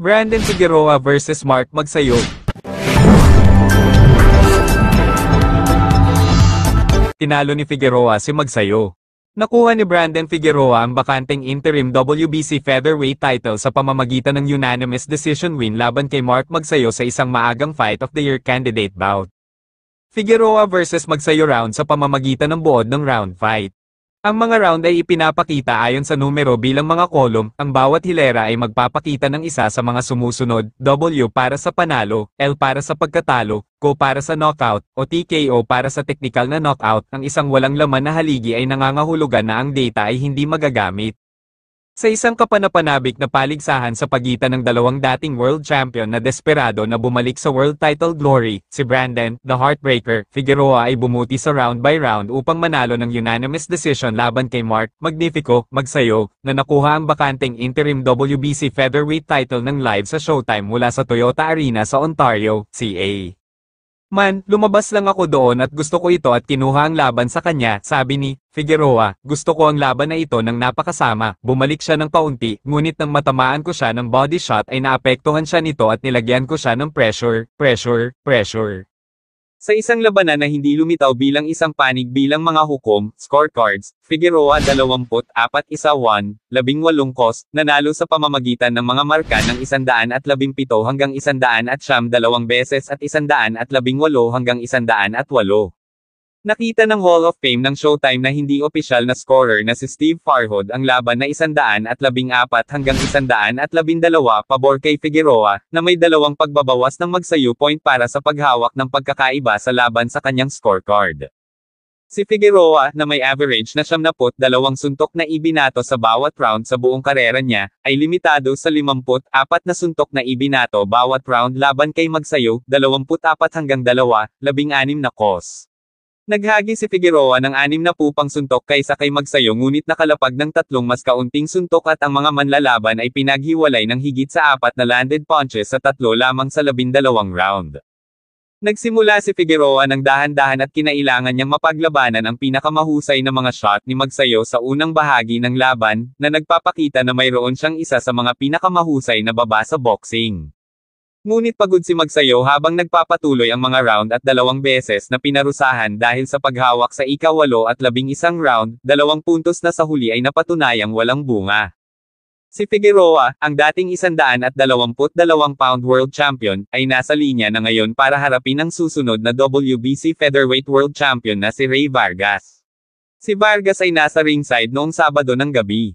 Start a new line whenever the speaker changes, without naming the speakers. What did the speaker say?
Brandon Figueroa versus Mark Magsayo. Tinalo ni Figueroa si Magsayo. Nakuha ni Brandon Figueroa ang bakanteng interim WBC featherweight title sa pamamagitan ng unanimous decision win laban kay Mark Magsayo sa isang maagang Fight of the Year candidate bout. Figueroa versus Magsayo round sa pamamagitan ng buod ng round fight. Ang mga round ay ipinapakita ayon sa numero bilang mga kolom, ang bawat hilera ay magpapakita ng isa sa mga sumusunod, W para sa panalo, L para sa pagkatalo, K para sa knockout, o TKO para sa technical na knockout. Ang isang walang laman na haligi ay nangangahulugan na ang data ay hindi magagamit. Sa isang kapanapanabik na paligsahan sa pagitan ng dalawang dating world champion na desperado na bumalik sa world title glory, si Brandon, the Heartbreaker, Figueroa ay bumuti sa round by round upang manalo ng unanimous decision laban kay Mark Magnifico Magsayo, na nakuha ang bakanteng interim WBC featherweight title ng live sa Showtime mula sa Toyota Arena sa Ontario, CA. Man, lumabas lang ako doon at gusto ko ito at kinuha ang laban sa kanya, sabi ni Figueroa. Gusto ko ang laban na ito ng napakasama. Bumalik siya ng kaunti, ngunit nang matamaan ko siya ng body shot ay naapektuhan siya nito at nilagyan ko siya ng pressure. Sa isang labanan na hindi lumitaw bilang isang panig bilang mga hukom, scorecards, Figueroa 24-1, 18 kos, nanalo sa pamamagitan ng mga marka ng 117 hanggang 102 beses at 118 hanggang 108. Nakita ng Hall of Fame ng Showtime na hindi opisyal na scorer na si Steve Farhood ang laban na 114 hanggang 112 pabor kay Figueroa, na may dalawang pagbabawas ng Magsayo point para sa paghawak ng pagkakaiba sa laban sa kanyang scorecard. Si Figueroa, na may average na 72 suntok na ibinato sa bawat round sa buong karera niya, ay limitado sa 54 na suntok na ibinato bawat round laban kay Magsayo, 24 hanggang 2, 16 na kos. Naghagi si Figueroa ng 60 pang suntok kaysa kay Magsayo, ngunit nakalapag ng 3 mas kaunting suntok at ang mga manlalaban ay pinaghiwalay ng higit sa 4 na landed punches sa 3 lamang sa 12 round. Nagsimula si Figueroa ng dahan-dahan at kinailangan niyang mapaglabanan ang pinakamahusay na mga shot ni Magsayo sa unang bahagi ng laban, na nagpapakita na mayroon siyang isa sa mga pinakamahusay na baba sa boxing. Ngunit pagod si Magsayo habang nagpapatuloy ang mga round at 2 beses na pinarusahan dahil sa paghawak sa ika-8 at 11 round, 2 puntos na sa huli ay napatunayang walang bunga. Si Figueroa, ang dating 122-pound world champion, ay nasa linya na ngayon para harapin ang susunod na WBC featherweight world champion na si Rey Vargas. Si Vargas ay nasa ringside noong Sabado ng gabi.